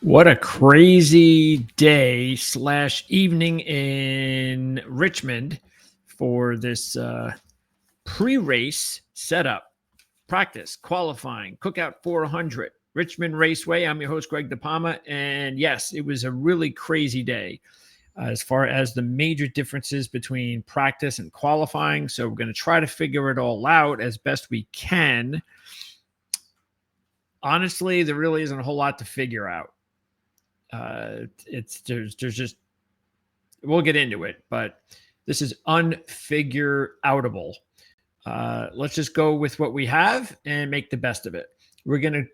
What a crazy day slash evening in Richmond for this pre-race setup, practice, qualifying, Cookout 400, Richmond Raceway. I'm your host, Greg DePalma. And yes, it was a really crazy day as far as the major differences between practice and qualifying. So we're going to try to figure it all out as best we can. Honestly, there really isn't a whole lot to figure out. There's just, we'll get into it, but this is unfigure outable. Let's just go with what we have and make the best of it. We're going to,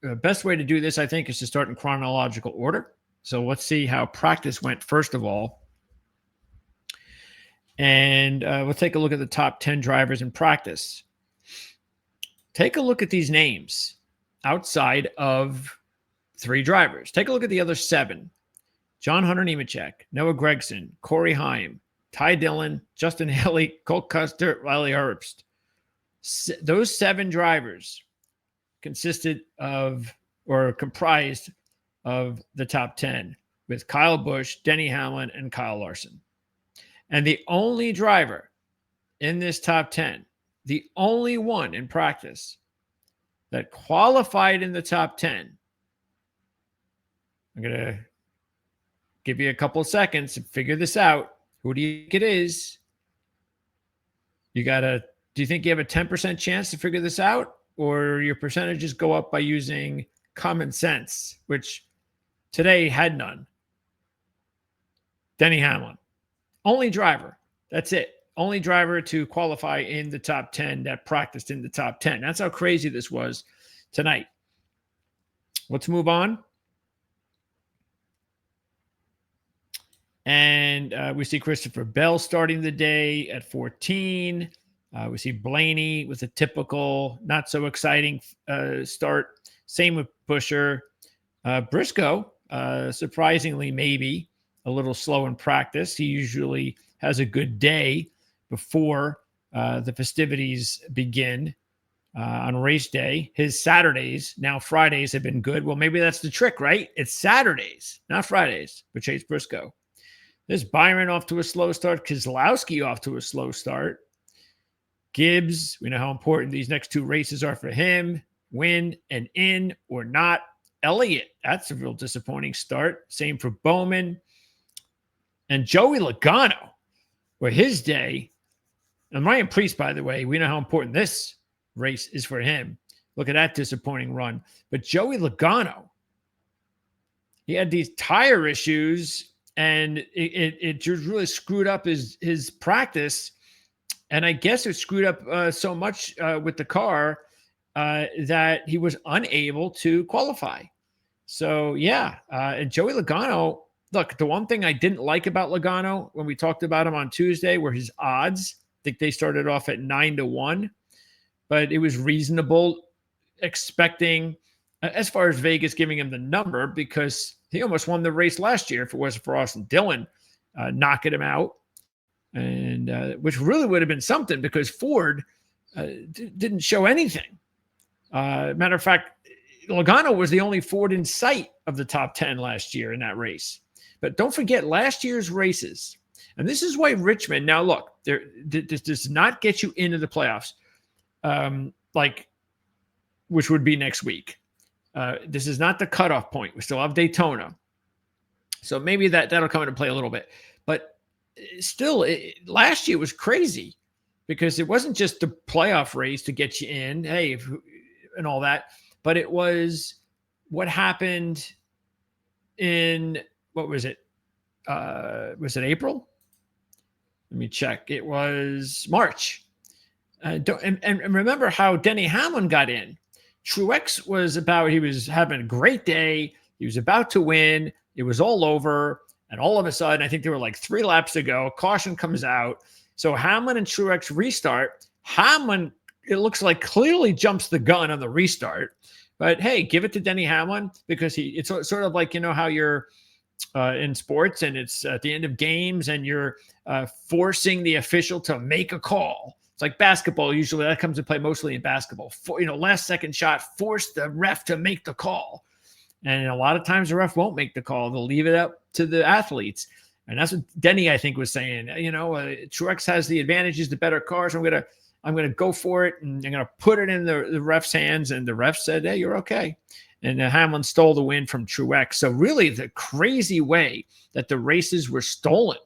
the best way to do this, I think, is to start in chronological order. So let's see how practice went first of all. And we'll take a look at the top 10 drivers in practice. Take a look at these names outside of 3 drivers. Take a look at the other 7. John Hunter Nemechek, Noah Gragson, Corey Heim, Ty Dillon, Justin Haley, Colt Custer, Riley Herbst. Those 7 drivers consisted of or comprised of the top 10 with Kyle Busch, Denny Hamlin, and Kyle Larson. And the only driver in this top 10, the only one in practice that qualified in the top 10, I'm going to give you a couple of seconds to figure this out. Who do you think it is? Do you think you have a 10% chance to figure this out? Or your percentages go up by using common sense, which today had none? Denny Hamlin. Only driver. That's it. Only driver to qualify in the top 10 that practiced in the top 10. That's how crazy this was tonight. Let's move on. And we see Christopher Bell starting the day at 14. We see Blaney with a typical, not so exciting start. Same with Buescher. Briscoe, surprisingly, maybe a little slow in practice. He usually has a good day before the festivities begin on race day. His Saturdays, now Fridays, have been good. Well, maybe that's the trick, right? It's Saturdays, not Fridays, for Chase Briscoe. There's Byron off to a slow start. Keselowski off to a slow start. Gibbs, we know how important these next 2 races are for him. Win and in or not. Elliott, that's a real disappointing start. Same for Bowman. And Joey Logano, where his day, and Ryan Preece, by the way, we know how important this race is for him. Look at that disappointing run. But Joey Logano, he had these tire issues, and it just really screwed up his practice. And I guess it screwed up so much with the car that he was unable to qualify. So, yeah. And Joey Logano, look, the one thing I didn't like about Logano when we talked about him on Tuesday were his odds. I think they started off at 9-1, but it was reasonable expecting, as far as Vegas giving him the number, because he almost won the race last year if it wasn't for Austin Dillon knocking him out, and which really would have been something because Ford didn't show anything. Matter of fact, Logano was the only Ford in sight of the top 10 last year in that race. But don't forget last year's races. And this is why Richmond, now look, this does not get you into the playoffs, which would be next week. This is not the cutoff point. We still have Daytona. So maybe that'll come into play a little bit. But still, last year was crazy because it wasn't just the playoff race to get you in, and all that, but it was what happened in, what was it? Was it April? Let me check. It was March. And remember how Denny Hamlin got in. Truex he was having a great day. He was about to win. It was all over. And all of a sudden, I think there were like 3 laps to go. Caution comes out. So Hamlin and Truex restart. Hamlin, it looks like, clearly jumps the gun on the restart. But hey, give it to Denny Hamlin because it's sort of like, how you're in sports and it's at the end of games and you're forcing the official to make a call. It's like basketball. Usually that comes to play mostly in basketball. Last second shot, force the ref to make the call. And a lot of times the ref won't make the call. They'll leave it up to the athletes. And that's what Denny, I think, was saying. Truex has the advantages, the better cars. I'm gonna go for it, and I'm gonna put it in the ref's hands. And the ref said, "Hey, you're okay." And Hamlin stole the win from Truex. So really, the crazy way that the races were stolen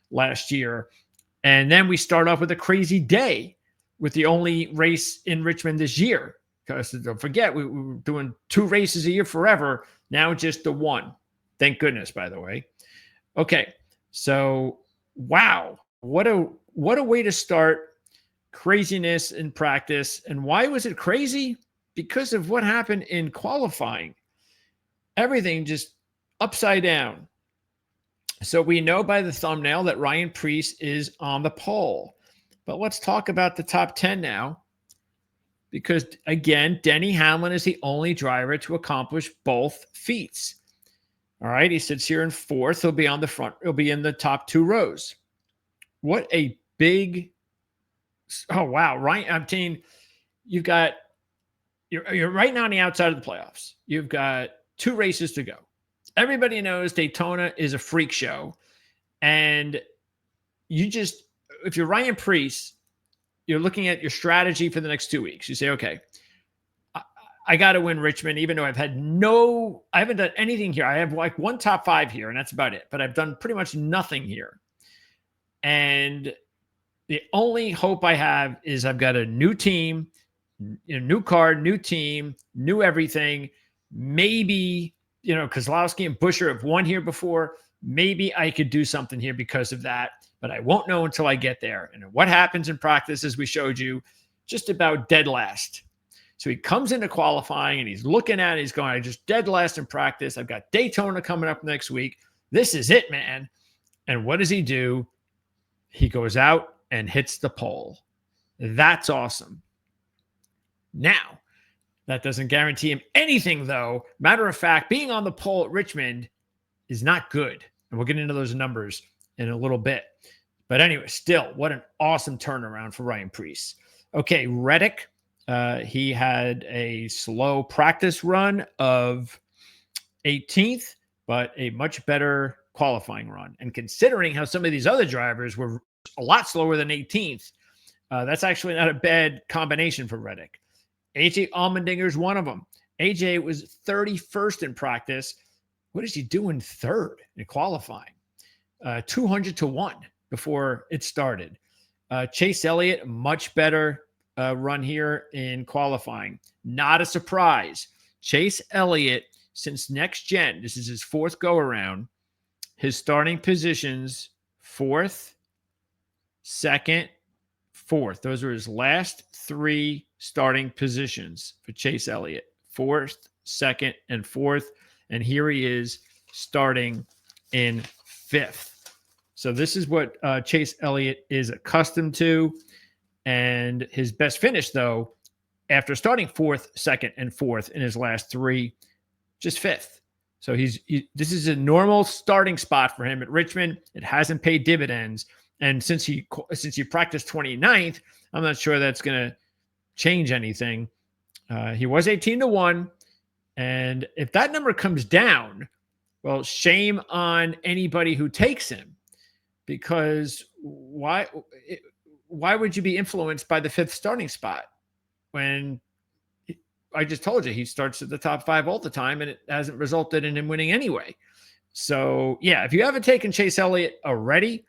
last year, and then we start off with a crazy day with the only race in Richmond this year. Because don't forget, we were doing 2 races a year forever. Now just the 1. Thank goodness, by the way. Okay. So, wow, what a way to start. Craziness in practice. And why was it crazy? Because of what happened in qualifying. Everything just upside down. So we know by the thumbnail that Ryan Preece is on the pole. But let's talk about the top 10 now. Because, again, Denny Hamlin is the only driver to accomplish both feats. All right, he sits here in 4th. He'll be on the front. He'll be in the top 2 rows. What a big – oh, wow. Ryan, I'm telling you, you've got – you're right now on the outside of the playoffs. You've got 2 races to go. Everybody knows Daytona is a freak show. And you just – if you're Ryan Preece, you're looking at your strategy for the next 2 weeks. You say, okay, I got to win Richmond, even though I haven't done anything here. I have like 1 top 5 here, and that's about it. But I've done pretty much nothing here. And the only hope I have is I've got a new team, new car, new team, new everything. Maybe, Kozlowski and Buescher have won here before. Maybe I could do something here because of that. But I won't know until I get there. And what happens in practice, as we showed you, just about dead last. So he comes into qualifying and he's looking at it. He's going, I just dead last in practice. I've got Daytona coming up next week. This is it, man. And what does he do? He goes out and hits the pole. That's awesome. Now, that doesn't guarantee him anything, though. Matter of fact, being on the pole at Richmond is not good. And we'll get into those numbers in a little bit. But anyway, still, what an awesome turnaround for Ryan Preece. Okay, Reddick. He had a slow practice run of 18th, but a much better qualifying run. And considering how some of these other drivers were a lot slower than 18th, that's actually not a bad combination for Reddick. AJ Allmendinger is one of them. AJ was 31st in practice. What is he doing 3rd in qualifying? 200 to 1 before it started. Chase Elliott, much better run here in qualifying. Not a surprise. Chase Elliott, since next gen, this is his 4th go around, his starting positions 4th, 2nd, 4th. Those are his last 3 starting positions for Chase Elliott. 4th, 2nd, and 4th. And here he is starting in 5th. So this is what Chase Elliott is accustomed to. And his best finish, though, after starting 4th, 2nd, and 4th in his last 3, just 5th. So this is a normal starting spot for him at Richmond. It hasn't paid dividends. And since he practiced 29th, I'm not sure that's going to change anything. He was 18 to 1. And if that number comes down, well, shame on anybody who takes him. Because why would you be influenced by the 5th starting spot when I just told you he starts at the top 5 all the time and it hasn't resulted in him winning anyway? So, yeah, if you haven't taken Chase Elliott already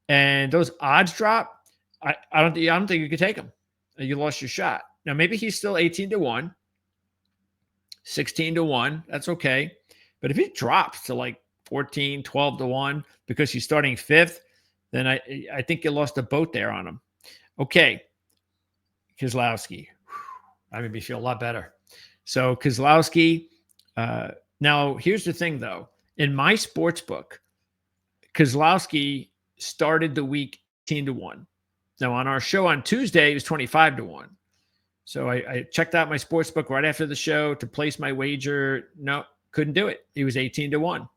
and those odds drop, I don't think you could take him. You lost your shot. Now, maybe he's still 18 to 1, 16 to 1. That's okay. But if he drops to like 14, 12 to 1 because he's starting 5th, then I think you lost a boat there on him. Okay. Kozlowski. That made me feel a lot better. So Kozlowski, now here's the thing though. In my sports book, Kozlowski started the week 18 to 1. Now on our show on Tuesday, it was 25 to 1. So I checked out my sports book right after the show to place my wager. No, couldn't do it. He was 18 to 1.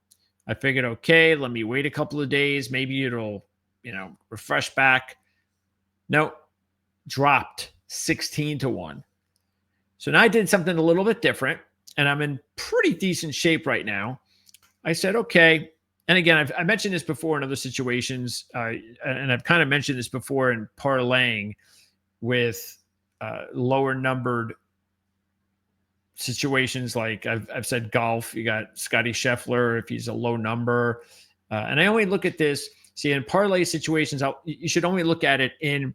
I figured, okay, let me wait a couple of days. Maybe it'll, refresh back. Nope. Dropped 16 to 1. So now I did something a little bit different. and I'm in pretty decent shape right now. I said, okay. And again, I mentioned this before in other situations, and I've kind of mentioned this before in parlaying with lower numbered situations. Like I've said golf, you got Scotty Scheffler if he's a low number. And I only look at this, see, in parlay situations, you should only look at it in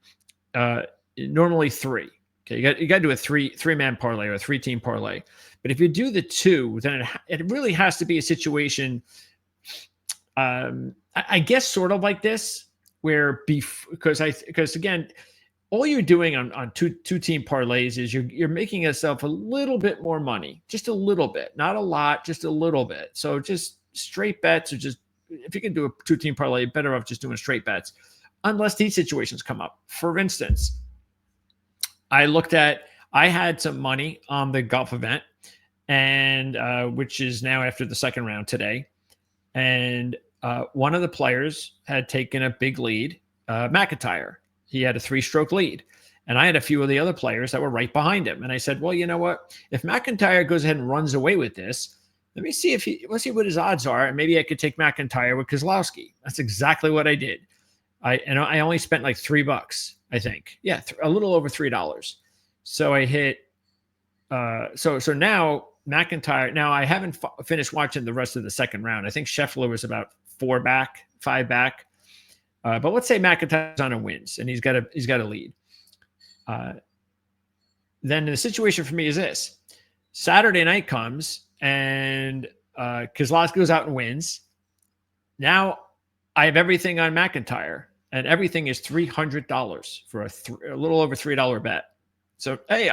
normally three. Okay, you got to do a three-man parlay or a three-team parlay. But if you do the two, then it really has to be a situation, I guess, sort of like this, where because again, all you're doing on two-team parlays is you're making yourself a little bit more money, just a little bit, not a lot, just a little bit. So just straight bets, or just if you can do a two-team parlay, better off just doing straight bets, unless these situations come up. For instance, I had some money on the golf event, and which is now after the second round today, and one of the players had taken a big lead, McIntyre. He had a 3-stroke lead. And I had a few of the other players that were right behind him. And I said, well, you know what? If McIntyre goes ahead and runs away with this, let's see what his odds are. And maybe I could take McIntyre with Keselowski. That's exactly what I did. I only spent like $3, I think. Yeah, a little over $3. So I hit. So now McIntyre. Now I haven't finished watching the rest of the second round. I think Scheffler was about 5 back. But let's say McIntyre's on and wins, and he's got a lead. Then the situation for me is this: Saturday night comes, and Keselowski goes out and wins. Now I have everything on McIntyre, and everything is $300 for a little over $3 bet. So hey,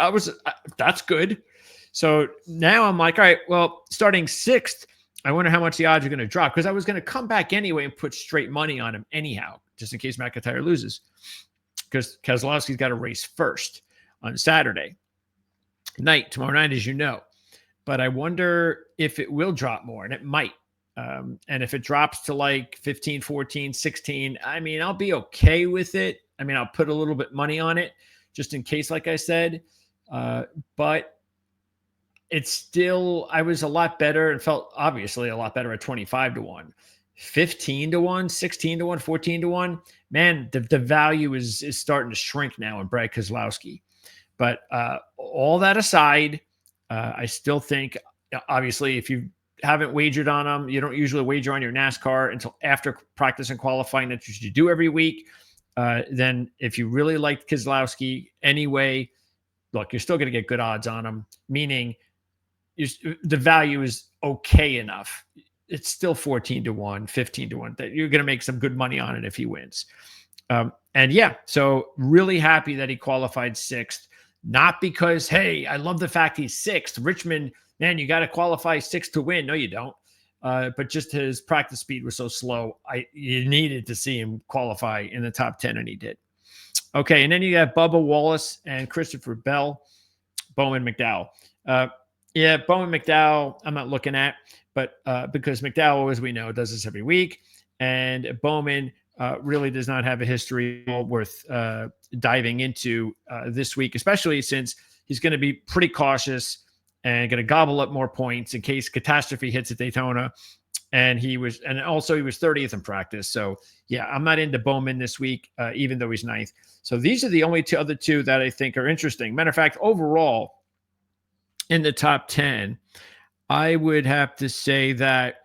that's good. So now I'm like, all right, well, starting sixth, I wonder how much the odds are going to drop, because I was going to come back anyway and put straight money on him anyhow, just in case McIntyre loses, because Keselowski's got to race first on Saturday night, tomorrow night, as you know. But I wonder if it will drop more, and it might. And if it drops to like 15, 14, 16, I mean, I'll be okay with it. I mean, I'll put a little bit money on it just in case, like I said. But it's still, I was a lot better and felt obviously a lot better at 25-1, 15-1, 16-1, 14-1. Man, the value is starting to shrink now in Brad Keselowski. But all that aside, I still think, obviously, if you haven't wagered on them, you don't usually wager on your NASCAR until after practice and qualifying. That's what you do every week. Then if you really liked Keselowski anyway, look, you're still going to get good odds on him, meaning the value is okay enough. It's still 14-1, 15-1 that you're going to make some good money on it if he wins. And yeah, so really happy that he qualified sixth, not because, hey, I love the fact he's sixth. Richmond, man, you got to qualify sixth to win. No, you don't. But just his practice speed was so slow. You needed to see him qualify in the top 10, and he did. Okay, and then you got Bubba Wallace and Christopher Bell, Bowman McDowell. Yeah, Bowman McDowell, I'm not looking at, but because McDowell, as we know, does this every week, and Bowman really does not have a history worth diving into this week, especially since he's going to be pretty cautious and going to gobble up more points in case catastrophe hits at Daytona. And also he was 30th in practice. So yeah, I'm not into Bowman this week, even though he's ninth. So these are the only other two that I think are interesting. Matter of fact, overall, in the top 10, I would have to say that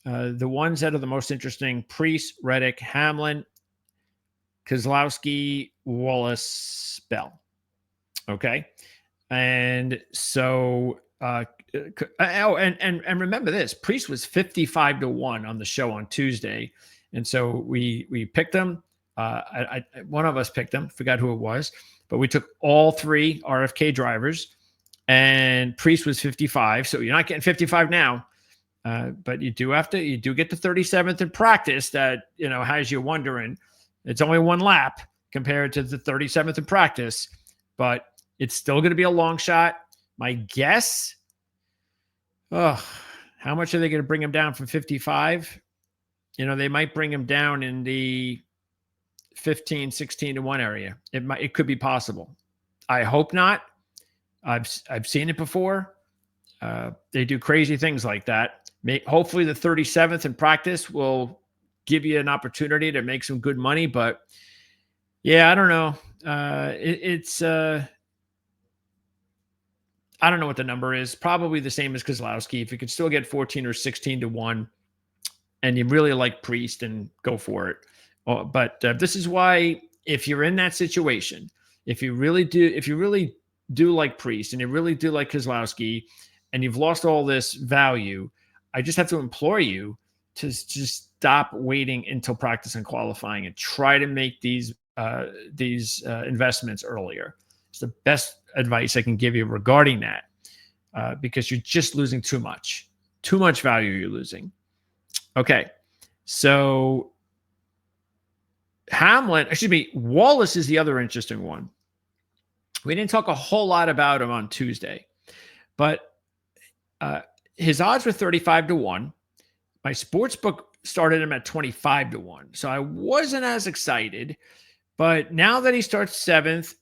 the ones that are the most interesting: Priest, Reddick, Hamlin, Keselowski, Wallace, Bell. Okay. And so, and remember this: Priest was 55-1 on the show on Tuesday. And so we picked him. One of us picked him, forgot who it was, but we took all three RFK drivers. And Priest was 55, so you're not getting 55 now, but you do get the 37th in practice. That has you wondering. It's only one lap compared to the 37th in practice, but it's still going to be a long shot. My guess, how much are they going to bring him down from 55? They might bring him down in the 15, 16-1 area. It could be possible. I hope not. I've seen it before. They do crazy things like that. Hopefully the 37th in practice will give you an opportunity to make some good money. But yeah, I don't know. It's I don't know what the number is. Probably the same as Kozlowski. If you could still get 14 or 16 to 1 and you really like Priest, and go for it. But this is why, if you're in that situation, if you really do like Priest and you really do like Kozlowski and you've lost all this value, I just have to implore you to just stop waiting until practice and qualifying and try to make these investments earlier. It's the best advice I can give you regarding that, because you're just losing too much value you're losing. Okay, so Wallace is the other interesting one. We didn't talk a whole lot about him on Tuesday, but his odds were 35 to 1. My sports book started him at 25 to 1. So I wasn't as excited, but now that he starts 7th,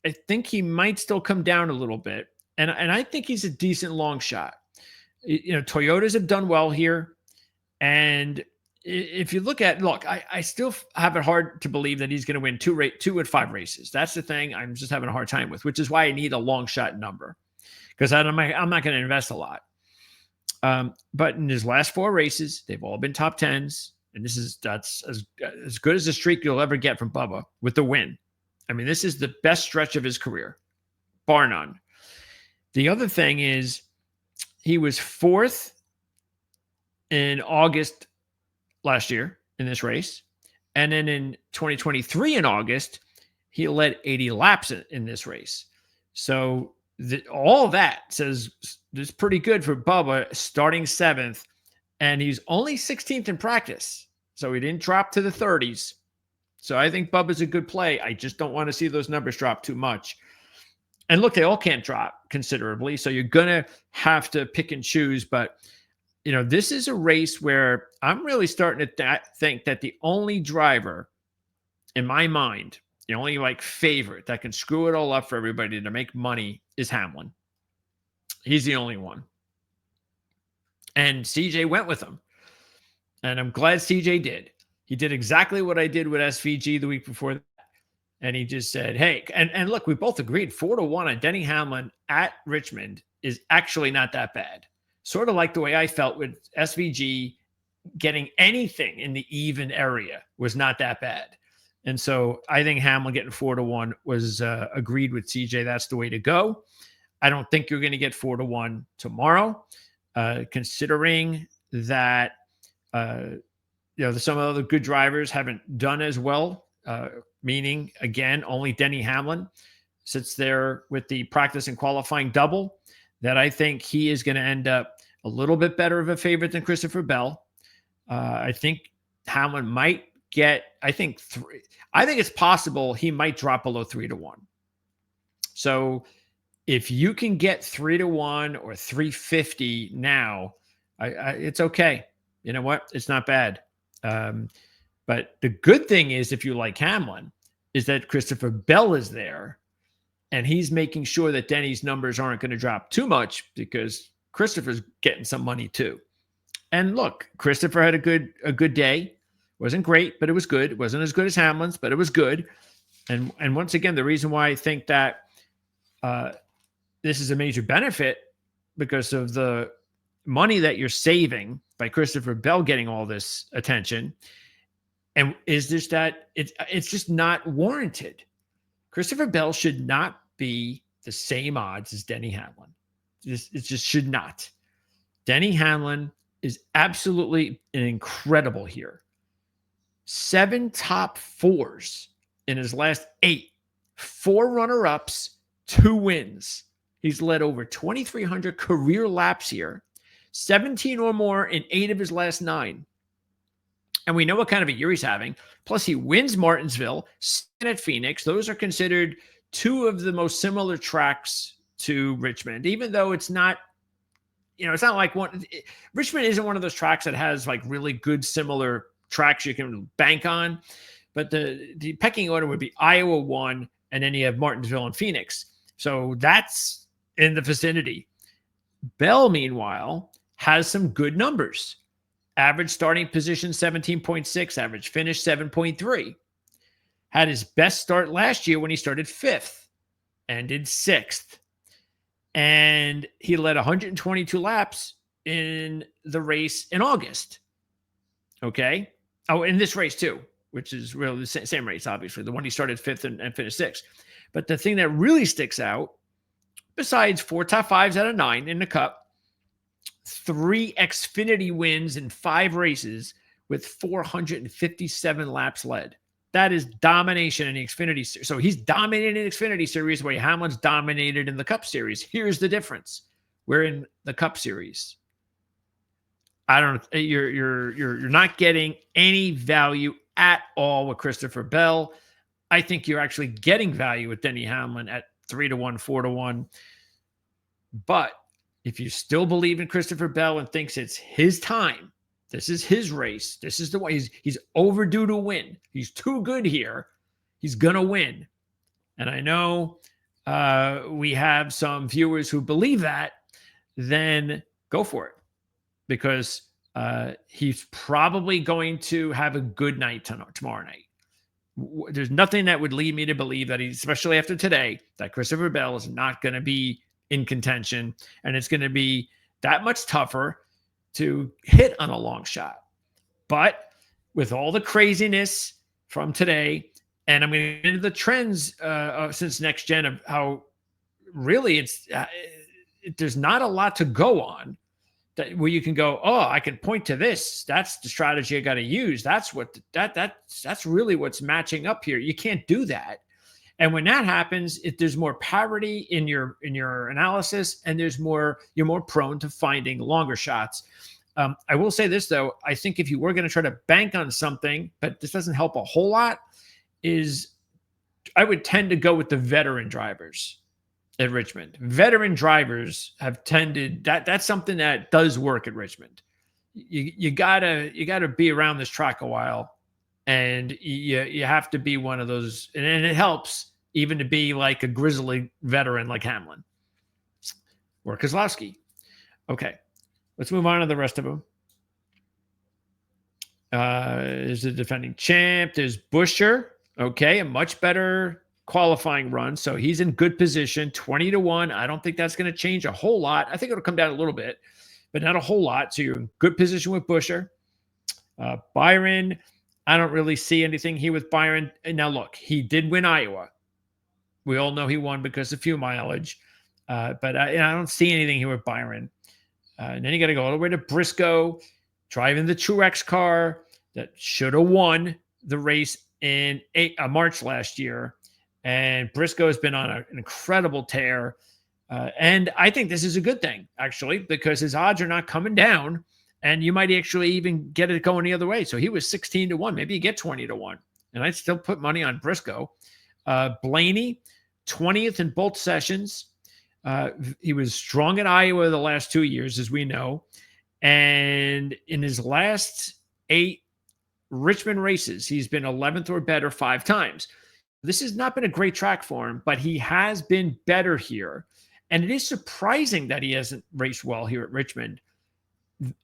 I think he might still come down a little bit. And I think he's a decent long shot. Toyotas have done well here. And if you look, I still have it hard to believe that he's going to win 2 at 5 races. That's the thing I'm just having a hard time with, which is why I need a long shot number, because I'm not going to invest a lot. But in his last 4 races, they've all been top 10s. And that's as good as a streak you'll ever get from Bubba with the win. I mean, this is the best stretch of his career, bar none. The other thing is he was 4th in August last year in this race. And then in 2023 in August, he led 80 laps in this race. So all that says it's pretty good for Bubba starting 7th. And he's only 16th in practice. So he didn't drop to the 30s. So I think Bubba's a good play. I just don't want to see those numbers drop too much. And look, they all can't drop considerably. So you're going to have to pick and choose. But, this is a race where I'm really starting to think that the only driver in my mind, the only favorite that can screw it all up for everybody to make money is Hamlin. He's the only one. And CJ went with him. And I'm glad CJ did. He did exactly what I did with SVG the week before that. And he just said, hey, and look, we both agreed 4 to 1 on Denny Hamlin at Richmond is actually not that bad. Sort of like the way I felt with SVG getting anything in the even area was not that bad. And so I think Hamlin getting 4 to 1 was agreed with CJ. That's the way to go. I don't think you're going to get 4 to 1 tomorrow, considering that some of the other good drivers haven't done as well. Meaning, again, only Denny Hamlin sits there with the practice and qualifying double, that I think he is going to end up a little bit better of a favorite than Christopher Bell. I think Hamlin might get, I think it's possible he might drop below 3 to 1. So if you can get 3 to 1 or 350 now, it's okay. You know what? It's not bad. But the good thing is, if you like Hamlin, is that Christopher Bell is there and he's making sure that Denny's numbers aren't going to drop too much, because Christopher's getting some money too. And look, Christopher had a good day. Wasn't great, but it was good. It wasn't as good as Hamlin's, but it was good. And once again, the reason why I think that this is a major benefit, because of the money that you're saving by Christopher Bell getting all this attention, and is just that it's just not warranted. Christopher Bell should not be the same odds as Denny Hamlin. It just should not. Denny Hamlin is absolutely incredible here. 7 top 4s in his last 8, 4 runner-ups, 2 wins. He's led over 2,300 career laps here, 17 or more in 8 of his last 9. And we know what kind of a year he's having. Plus, he wins Martinsville, second at Phoenix. Those are considered 2 of the most similar tracks to Richmond, even though it's not, it's not like Richmond isn't one of those tracks that has really good similar tracks you can bank on. But the pecking order would be Iowa 1, and then you have Martinsville and Phoenix. So that's in the vicinity. Bell, meanwhile, has some good numbers. Average starting position 17.6, average finish 7.3. Had his best start last year when he started fifth, ended sixth. And he led 122 laps in the race in August. Okay. Oh, in this race too, which is really the same race, obviously, the one he started fifth and finished sixth. But the thing that really sticks out, besides 4 top 5s out of 9 in the Cup, 3 Xfinity wins in 5 races with 457 laps led. That is domination in the Xfinity Series. So he's dominated in the Xfinity Series where Hamlin's dominated in the Cup Series. Here's the difference. We're in the Cup Series. I don't. You're not getting any value at all with Christopher Bell. I think you're actually getting value with Denny Hamlin at 3-1, 4-1. But if you still believe in Christopher Bell and thinks it's his time, this is his race. This is the way he's overdue to win. He's too good here. He's gonna win. And I know we have some viewers who believe that. Then go for it, because he's probably going to have a good night tomorrow night. There's nothing that would lead me to believe that especially after today, that Christopher Bell is not going to be in contention, and it's going to be that much tougher to hit on a long shot. But with all the craziness from today, and I'm going to get into the trends since next gen of how really there's not a lot to go on where you can go, oh, I can point to this. That's the strategy I got to use. That's that's really what's matching up here. You can't do that. And when that happens, there's more parity in your analysis, and you're more prone to finding longer shots. I will say this though, I think if you were going to try to bank on something, but this doesn't help a whole lot, is I would tend to go with the veteran drivers at Richmond. Veteran drivers have tended that's something that does work at Richmond. You gotta be around this track a while, and you have to be one of those, and it helps even to be like a grizzly veteran like Hamlin or Keselowski. Okay, let's move on to the rest of them. There's the defending champ. There's Buescher. Okay, a much better qualifying run, so he's in good position. 20-1. I don't think that's going to change a whole lot. I think it'll come down a little bit, but not a whole lot. So you're in good position with Buescher. Byron, I don't really see anything here with Byron. Now look, he did win Iowa. We all know he won because of fuel mileage, but I don't see anything here with Byron. And then you got to go all the way to Briscoe, driving the Truex car that should have won the race in March last year. And Briscoe has been on an incredible tear. And I think this is a good thing, actually, because his odds are not coming down, and you might actually even get it going the other way. So he was 16-1. Maybe you get 20-1. And I'd still put money on Briscoe. Blaney, 20th in both sessions. He was strong in Iowa the last 2 years, as we know. And in his last 8 Richmond races, he's been 11th or better 5 times. This has not been a great track for him, but he has been better here. And it is surprising that he hasn't raced well here at Richmond.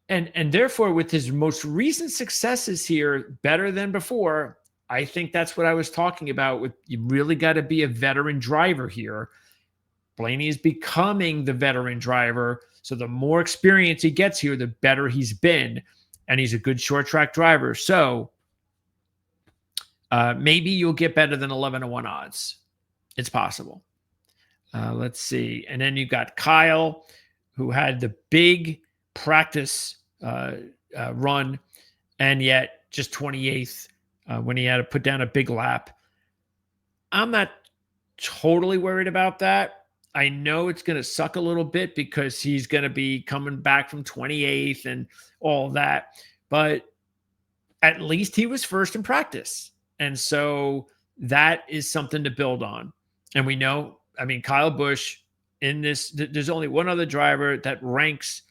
And therefore, with his most recent successes here, better than before, I think that's what I was talking about. You really got to be a veteran driver here. Blaney is becoming the veteran driver. So the more experience he gets here, the better he's been. And he's a good short track driver. So maybe you'll get better than 11-1 odds. It's possible. Let's see. And then you got Kyle, who had the big practice run, and yet just 28th when he had to put down a big lap. I'm not totally worried about that. I know it's going to suck a little bit because he's going to be coming back from 28th and all that. But at least he was first in practice. And so that is something to build on. And we know, I mean, Kyle Busch in this, there's only one other driver that ranks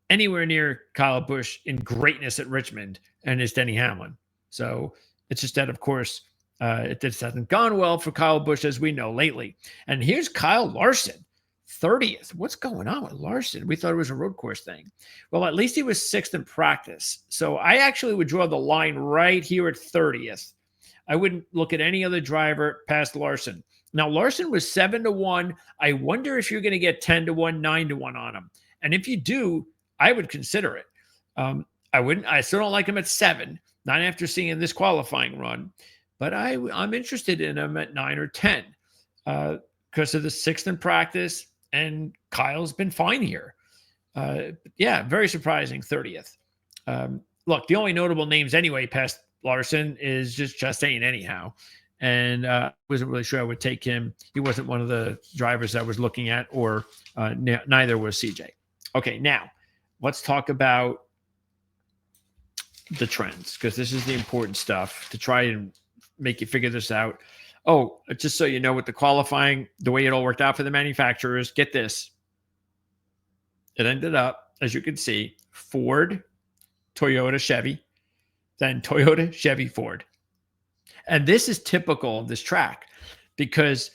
anywhere near Kyle Busch in greatness at Richmond, and it's Denny Hamlin. So it's just that, of course, it just hasn't gone well for Kyle Busch, as we know lately. And here's Kyle Larson, 30th. What's going on with Larson? We thought it was a road course thing. Well, at least he was 6th in practice. So I actually would draw the line right here at 30th. I wouldn't look at any other driver past Larson. Now, Larson was 7-1. I wonder if you're going to get 10-1, 9-1 on him. And if you do, I would consider it. I wouldn't. I still don't like him at 7, not after seeing this qualifying run. But I'm interested in him at 9 or 10 because of the 6th in practice. And Kyle's been fine here. Yeah, very surprising, 30th. Look, the only notable names anyway past Larson is just Chastain anyhow. And I wasn't really sure I would take him. He wasn't one of the drivers I was looking at, or neither was CJ. Okay, now let's talk about the trends, because this is the important stuff to try and make you figure this out. Oh, just so you know, with the qualifying, the way it all worked out for the manufacturers, get this. It ended up, as you can see, Ford, Toyota, Chevy, then Toyota, Chevy, Ford. And this is typical of this track because,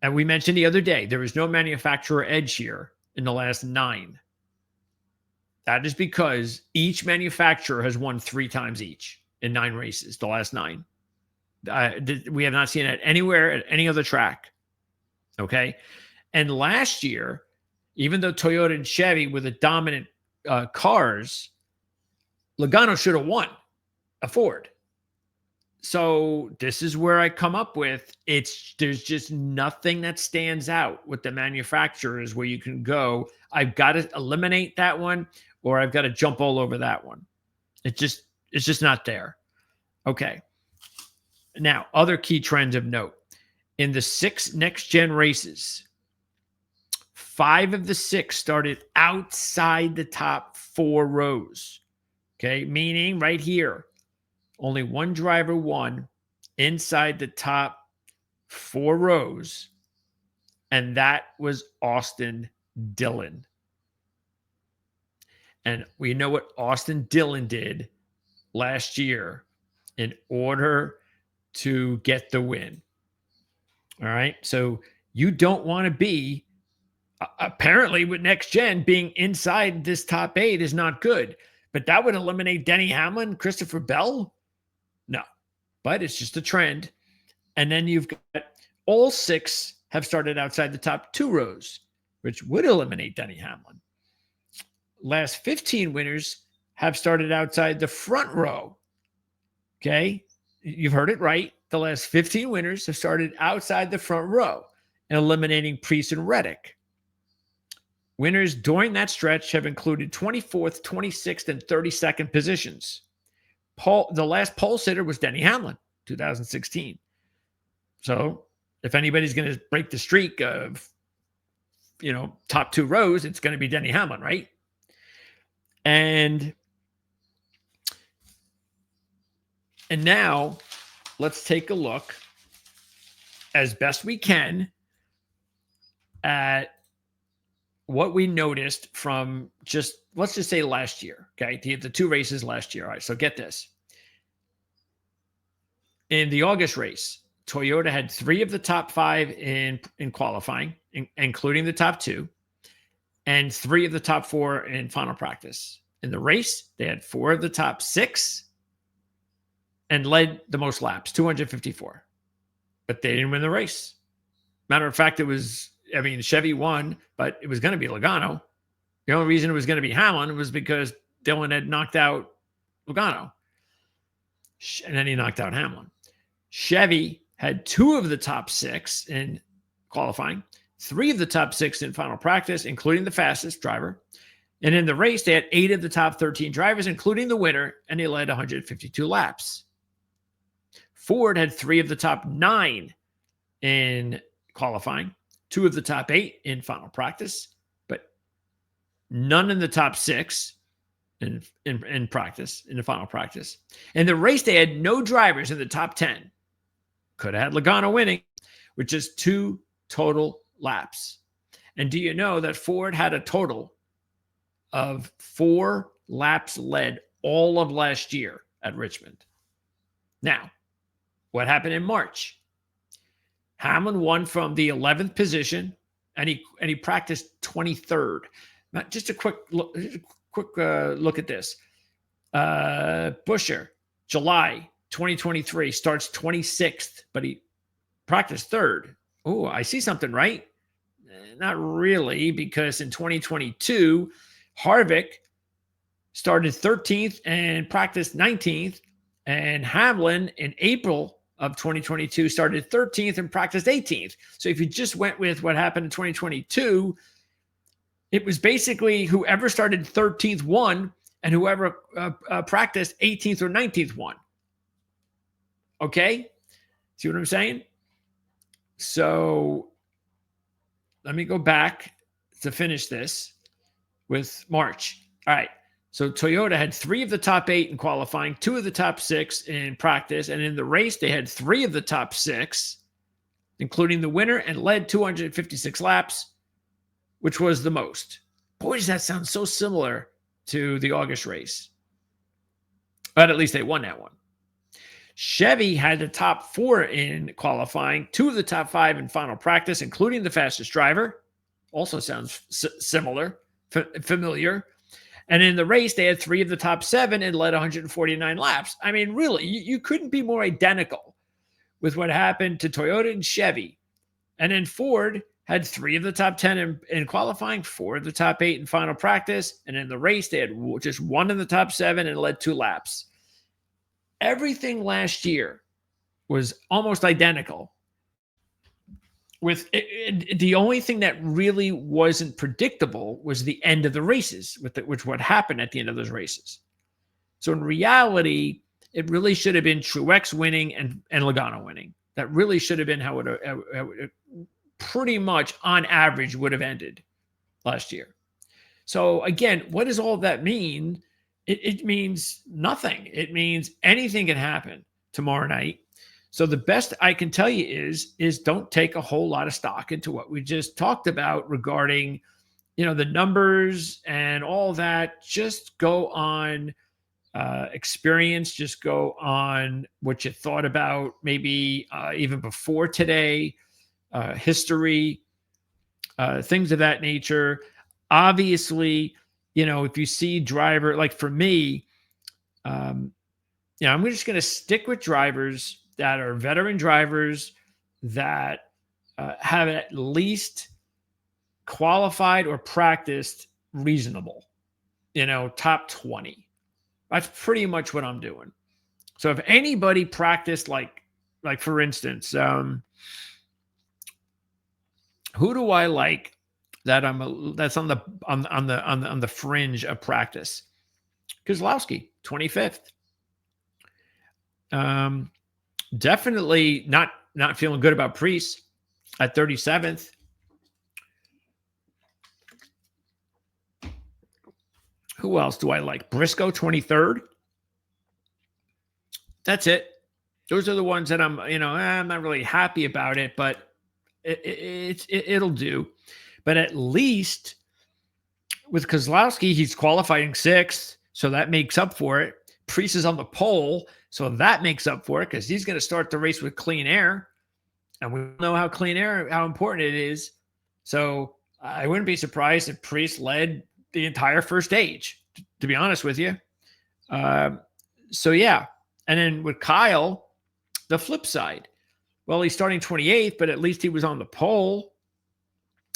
and we mentioned the other day, there is no manufacturer edge here in the last 9. That is because each manufacturer has won 3 times each in 9 races, the last 9. We have not seen it anywhere at any other track. Okay. And last year, even though Toyota and Chevy were the dominant cars, Logano should have won a Ford. So this is where I come up with there's just nothing that stands out with the manufacturers where you can go, I've got to eliminate that one, or I've got to jump all over that one. It's just not there. Okay. Now, other key trends of note. In the 6 next-gen races, 5 of the 6 started outside the top 4 rows. Okay, meaning right here, only one driver won inside the top 4 rows, and that was Austin Dillon. And we know what Austin Dillon did last year in order to get the win. All right. So you don't want to be, apparently with next gen, being inside this top 8 is not good, but that would eliminate Denny Hamlin, Christopher Bell. No, but it's just a trend. And then you've got all 6 have started outside the top 2 rows, which would eliminate Denny Hamlin. Last 15 winners have started outside the front row. Okay. You've heard it right. The last 15 winners have started outside the front row, eliminating Preece and Reddick. Winners during that stretch have included 24th, 26th, and 32nd positions. The last pole sitter was Denny Hamlin, 2016. So if anybody's going to break the streak of, top 2 rows, it's going to be Denny Hamlin, right? And now let's take a look as best we can at what we noticed from let's just say last year. Okay. The 2 races last year. All right. So get this. In the August race, Toyota had 3 of the top 5 in qualifying, including the top 2, and 3 of the top 4 in final practice. In the race, they had 4 of the top 6 and led the most laps, 254. But they didn't win the race. Matter of fact, Chevy won, but it was going to be Logano. The only reason it was going to be Hamlin was because Dillon had knocked out Logano. And then he knocked out Hamlin. Chevy had 2 of the top 6 in qualifying, 3 of the top 6 in final practice, including the fastest driver. And in the race, they had 8 of the top 13 drivers, including the winner, and they led 152 laps. Ford had 3 of the top 9 in qualifying, 2 of the top 8 in final practice, but none in the top 6 in practice, in the final practice. In the race, they had no drivers in the top 10. Could have had Logano winning with just 2 total laps. And do you know that Ford had a total of 4 laps led all of last year at Richmond? Now, what happened in March? Hamlin won from the 11th position and he practiced 23rd. Now, just a quick look at this. Buescher, July 2023, starts 26th, but he practiced third. Oh, I see something, right? Not really, because in 2022, Harvick started 13th and practiced 19th, and Hamlin in April of 2022 started 13th and practiced 18th. So if you just went with what happened in 2022, it was basically whoever started 13th won, and whoever practiced 18th or 19th won. Okay? See what I'm saying? So let me go back to finish this with March. All right. So Toyota had 3 of the top 8 in qualifying, 2 of the top 6 in practice, and in the race, they had 3 of the top 6, including the winner, and led 256 laps, which was the most. Boy, does that sound so similar to the August race. But at least they won that one. Chevy had the top 4 in qualifying, 2 of the top 5 in final practice, including the fastest driver. Also sounds similar, familiar. And in the race, they had 3 of the top 7 and led 149 laps. I mean, really, you couldn't be more identical with what happened to Toyota and Chevy. And then Ford had 3 of the top 10 in qualifying, 4 of the top 8 in final practice. And in the race, they had just 1 in the top 7 and led 2 laps. Everything last year was almost identical. With the only thing that really wasn't predictable was the end of the races, which what happened at the end of those races. So in reality, it really should have been Truex winning and Logano winning. That really should have been how it pretty much on average would have ended last year. So again, what does all of that mean? It means nothing. It means anything can happen tomorrow night. So the best I can tell you is don't take a whole lot of stock into what we just talked about regarding, the numbers and all that. Just go on experience. Just go on what you thought about maybe even before today, history, things of that nature. Obviously, if you see driver, like for me, I'm just going to stick with drivers that are veteran drivers that have at least qualified or practiced reasonable, top 20. That's pretty much what I'm doing. So if anybody practiced like for instance, who do I like that that's on the fringe of practice? Kozlowski, 25th. Definitely not feeling good about Priest at 37th. Who else do I like? Briscoe, 23rd. That's it. Those are the ones that I'm not really happy about it, but it'll do. But at least with Kozlowski, he's qualifying 6th, so that makes up for it. Priest is on the pole, so that makes up for it because he's going to start the race with clean air. And we know how important it is. So I wouldn't be surprised if Priest led the entire first stage, to be honest with you. So, yeah. And then with Kyle, the flip side. Well, he's starting 28th, but at least he was on the pole.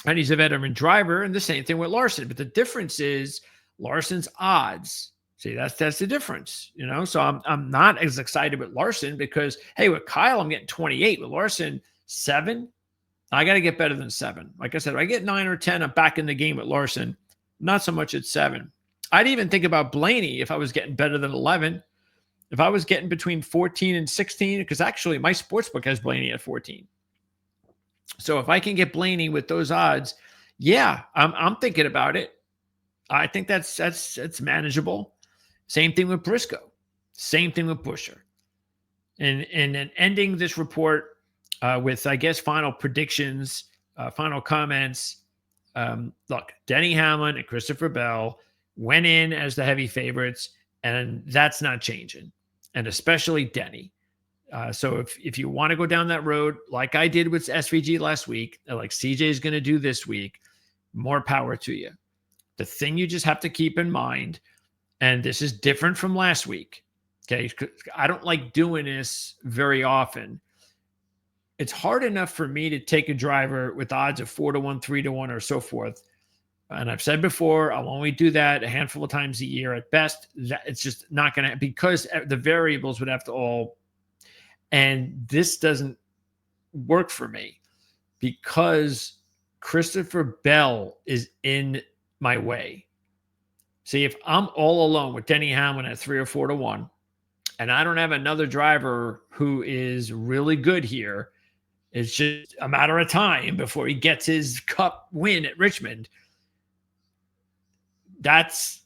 And he's a veteran driver. And the same thing with Larson. But the difference is Larson's odds. See, that's the difference, So I'm not as excited with Larson because, hey, with Kyle, I'm getting 28. With Larson, 7. I got to get better than 7. Like I said, if I get 9 or 10, I'm back in the game with Larson. Not so much at 7. I'd even think about Blaney if I was getting better than 11. If I was getting between 14 and 16, because actually my sportsbook has Blaney at 14. So if I can get Blaney with those odds, yeah, I'm thinking about it. I think that's manageable. Same thing with Briscoe. Same thing with Buescher. And then ending this report with, I guess, final predictions, final comments. Look, Denny Hamlin and Christopher Bell went in as the heavy favorites, and that's not changing. And especially Denny. So if you want to go down that road, like I did with SVG last week, like CJ is going to do this week, more power to you. The thing you just have to keep in mind, and this is different from last week. Okay. I don't like doing this very often. It's hard enough for me to take a driver with odds of 4-1, 3-1, or so forth. And I've said before, I'll only do that a handful of times a year at best. It's just not going to, because the variables would have to all, and this doesn't work for me because Christopher Bell is in my way. See, if I'm all alone with Denny Hamlin at 3 or 4-1, and I don't have another driver who is really good here, it's just a matter of time before he gets his cup win at Richmond. That's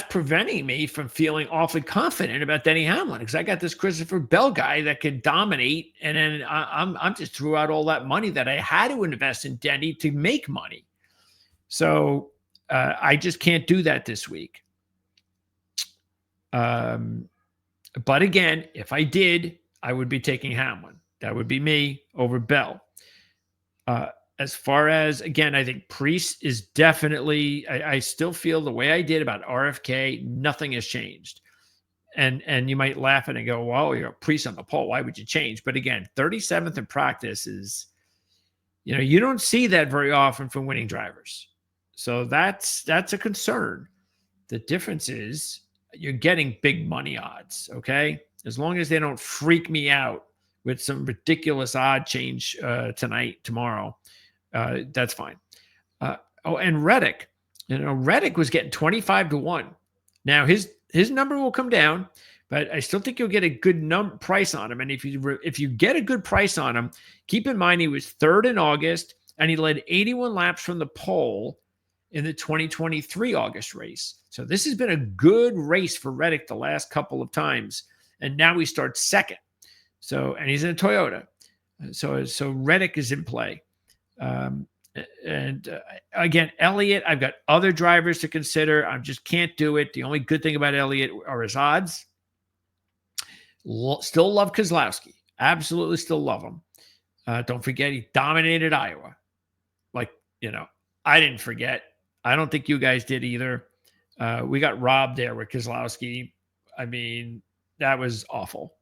preventing me from feeling awfully confident about Denny Hamlin, because I got this Christopher Bell guy that could dominate, and then I'm just threw out all that money that I had to invest in Denny to make money. So I just can't do that this week. But again, if I did, I would be taking Hamlin. That would be me over Bell. As far as, again, I think Priest is definitely, I still feel the way I did about RFK, nothing has changed. And you might laugh at it and go, well, you're a Priest on the pole, why would you change? But again, 37th in practice is, you don't see that very often from winning drivers. So that's a concern. The difference is you're getting big money odds, okay? As long as they don't freak me out with some ridiculous odd change tomorrow, that's fine. And Reddick, Reddick was getting 25-1. Now his number will come down, but I still think you'll get a good price on him. And if you get a good price on him, keep in mind he was third in August and he led 81 laps from the pole in the 2023 August race. So this has been a good race for Reddick the last couple of times, and now he starts second. So, and he's in a Toyota. So Reddick is in play. Again, Elliott, I've got other drivers to consider. I just can't do it. The only good thing about Elliott are his odds. Still love Keselowski. Absolutely still love him. Don't forget, he dominated Iowa. I didn't forget. I don't think you guys did either. We got robbed there with Keselowski. I mean, that was awful.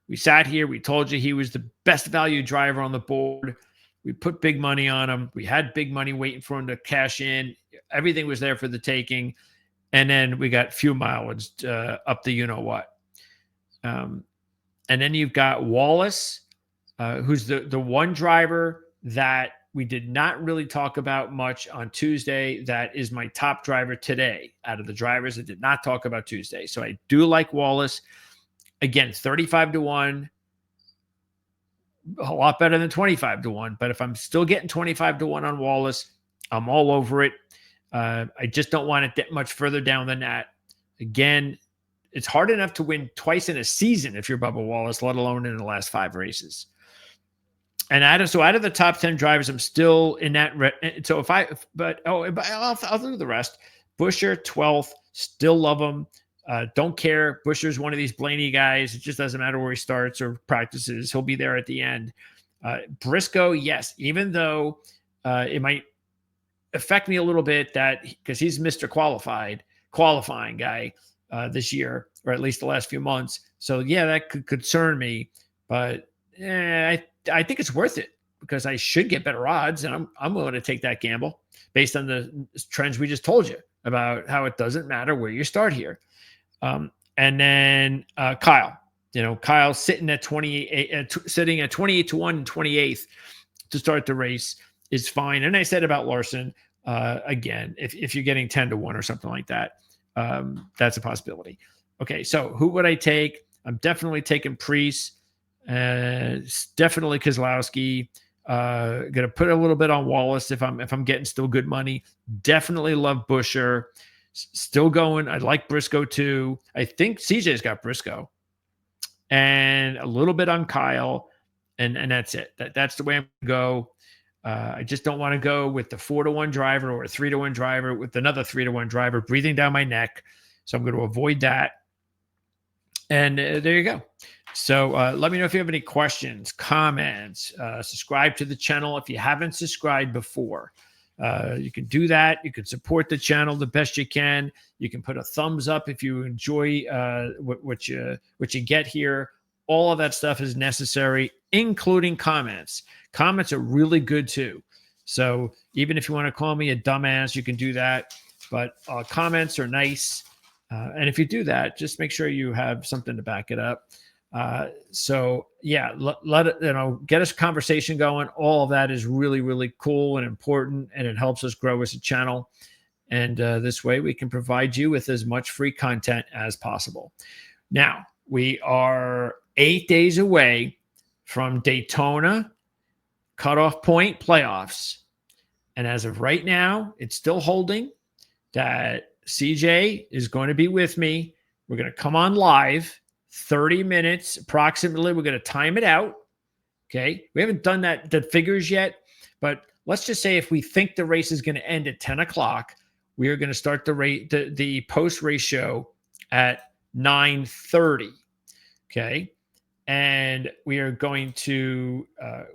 We sat here. We told you he was the best value driver on the board. We put big money on him. We had big money waiting for him to cash in. Everything was there for the taking. And then we got few mileage up the you-know-what. And then you've got Wallace, who's the one driver that we did not really talk about much on Tuesday. That is my top driver today out of the drivers that did not talk about Tuesday. So I do like Wallace. Again, 35-1, a lot better than 25-1. But if I'm still getting 25-1 on Wallace, I'm all over it. I just don't want it that much further down than that. Again, it's hard enough to win twice in a season if you're Bubba Wallace, let alone in the last 5 races. And out of the top 10 drivers, I'm still in that. So I'll do the rest. Buescher, 12th, still love him. Don't care. Buscher's one of these Blaney guys. It just doesn't matter where he starts or practices. He'll be there at the end. Briscoe, yes, even though it might affect me a little bit because he's Mr. qualifying guy this year, or at least the last few months. So yeah, that could concern me, but I think it's worth it because I should get better odds, and I'm willing to take that gamble based on the trends we just told you about how it doesn't matter where you start here. And then Kyle, Kyle's sitting at 28-1 and 28th to start the race is fine. And I said about Larson, again, if you're getting 10-1 or something like that, that's a possibility. Okay, so who would I take? I'm definitely taking Priest. Definitely Keselowski. Gonna put a little bit on Wallace if I'm getting still good money. Definitely love Buescher. Still going. I like Briscoe too. I think CJ's got Briscoe, and a little bit on Kyle, and that's it. That's the way I'm gonna go. I just don't want to go with the 4-1 driver or a 3-1 driver with another 3-1 driver breathing down my neck. So I'm going to avoid that. And there you go. So let me know if you have any questions, comments. Subscribe to the channel if you haven't subscribed before. You can do that. You can support the channel the best you can. You can put a thumbs up if you enjoy what you get here. All of that stuff is necessary, including comments. Comments are really good too. So even if you want to call me a dumbass, you can do that. But comments are nice. And if you do that, just make sure you have something to back it up. So yeah, let it, get us conversation going. All of that is really, really cool and important, and it helps us grow as a channel. And this way we can provide you with as much free content as possible. Now, we are 8 days away from Daytona cutoff point playoffs. And as of right now, it's still holding that CJ is going to be with me. We're going to come on live 30 minutes approximately. We're going to time it out. Okay. We haven't done the figures yet, but let's just say if we think the race is going to end at 10 o'clock, we are going to start the post-race show at 9:30. Okay. And we are going to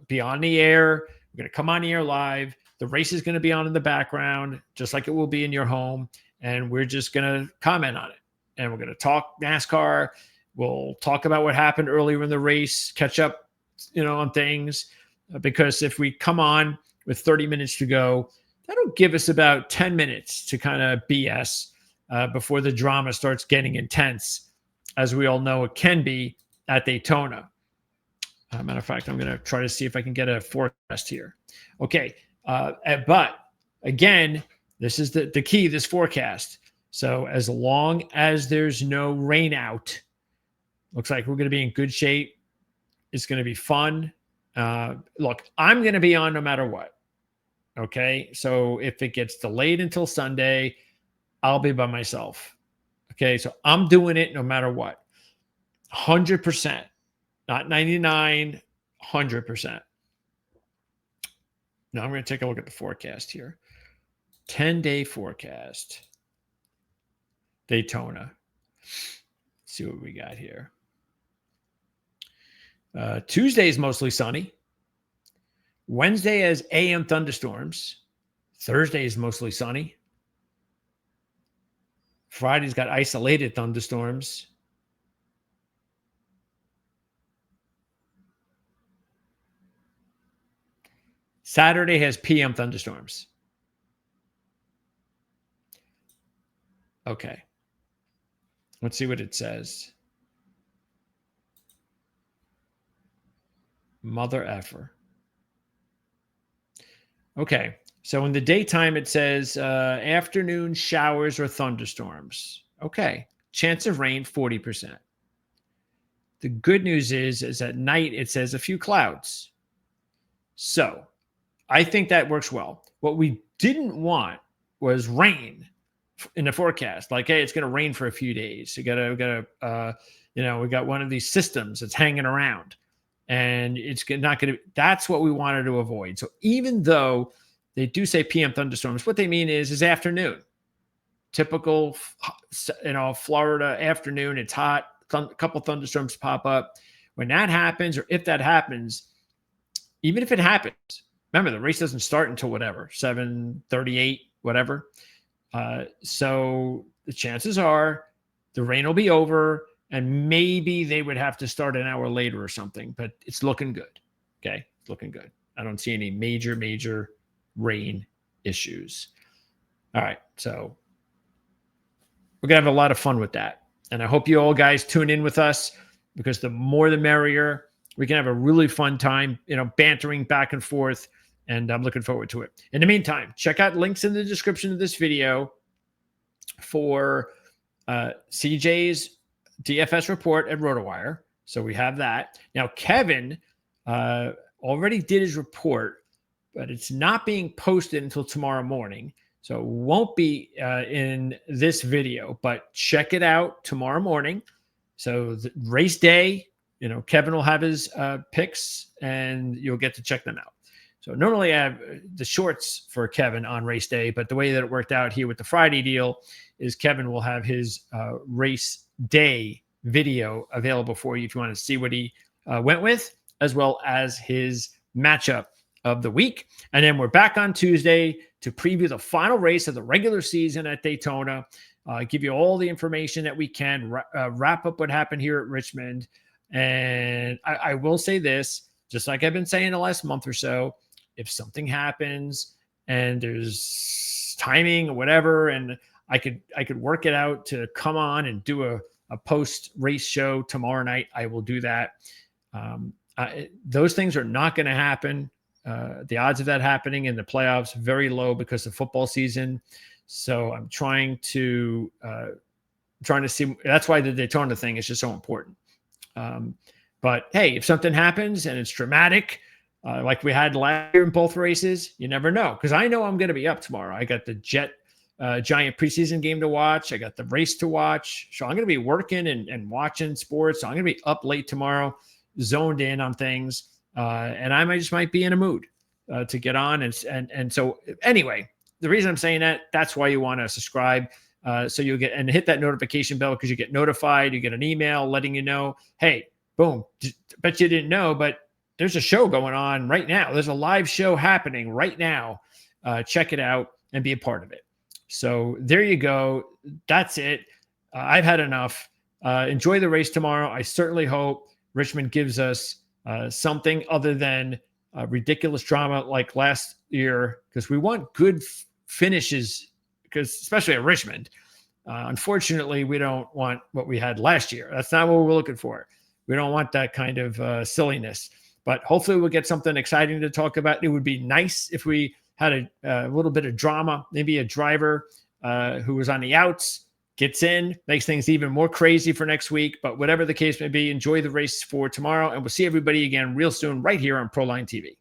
be on the air. We're going to come on the air live. The race is going to be on in the background, just like it will be in your home. And we're just going to comment on it. And we're going to talk NASCAR. We'll talk about what happened earlier in the race, catch up, on things. Because if we come on with 30 minutes to go, that'll give us about 10 minutes to kind of BS before the drama starts getting intense, as we all know it can be at Daytona. Matter of fact, I'm going to try to see if I can get a forecast here. Okay. But again, this is the key, this forecast. So as long as there's no rain out, looks like we're going to be in good shape. It's going to be fun. Look, I'm going to be on no matter what. Okay. So if it gets delayed until Sunday, I'll be by myself. Okay. So I'm doing it no matter what. 100%, not 99, 100%. Now I'm going to take a look at the forecast here. 10-day forecast. Daytona. Let's see what we got here. Tuesday is mostly sunny. Wednesday has AM thunderstorms. Thursday is mostly sunny. Friday's got isolated thunderstorms. Saturday has PM thunderstorms. Okay. Let's see what it says. Mother effer. Okay. So in the daytime, it says afternoon showers or thunderstorms. Okay. Chance of rain, 40%. The good news is at night, it says a few clouds. So I think that works well. What we didn't want was rain in the forecast. Like, hey, it's going to rain for a few days. We got one of these systems that's hanging around, and it's not going to. That's what we wanted to avoid. So even though they do say PM thunderstorms, what they mean is afternoon. Typical, Florida afternoon. It's hot. A couple thunderstorms pop up. When that happens, or if that happens, even if it happens, remember the race doesn't start until 7:38, whatever. So the chances are the rain will be over, and maybe they would have to start an hour later or something, but it's looking good. Okay. It's looking good. I don't see any major rain issues. All right. So we're going to have a lot of fun with that. And I hope you all guys tune in with us, because the more the merrier. We can have a really fun time, bantering back and forth. And I'm looking forward to it. In the meantime, check out links in the description of this video for CJ's DFS report at RotoWire. So we have that. Now, Kevin already did his report, but it's not being posted until tomorrow morning. So it won't be in this video, but check it out tomorrow morning. So the race day, Kevin will have his picks, and you'll get to check them out. So normally I have the shorts for Kevin on race day, but the way that it worked out here with the Friday deal is Kevin will have his race day video available for you if you want to see what he went with, as well as his matchup of the week. And then we're back on Tuesday to preview the final race of the regular season at Daytona. Give you all the information that we can, wrap up what happened here at Richmond. And I will say this, just like I've been saying the last month or so, if something happens and there's timing or whatever, and I could work it out to come on and do a post race show tomorrow night, I will do that. Those things are not going to happen. The odds of that happening in the playoffs very low because of football season. So I'm trying to see. That's why the Daytona thing is just so important. But hey, if something happens and it's dramatic, like we had last year in both races, you never know. Because I know I'm going to be up tomorrow. I got the Giant preseason game to watch. I got the race to watch. So I'm going to be working and watching sports. So I'm going to be up late tomorrow, zoned in on things. And I might be in a mood to get on. And so anyway, the reason I'm saying that's why you want to subscribe. So you'll get and hit that notification bell because you get notified. You get an email letting you know, hey, boom, bet you didn't know, but there's a show going on right now. There's a live show happening right now. Check it out and be a part of it. So there you go. That's it. I've had enough. Enjoy the race tomorrow. I certainly hope Richmond gives us something other than ridiculous drama like last year, because we want good finishes, because especially at Richmond. Unfortunately, we don't want what we had last year. That's not what we're looking for. We don't want that kind of silliness. But hopefully we'll get something exciting to talk about. It would be nice if we had a little bit of drama, maybe a driver who was on the outs gets in, makes things even more crazy for next week. But whatever the case may be, enjoy the race for tomorrow. And we'll see everybody again real soon right here on Proline TV.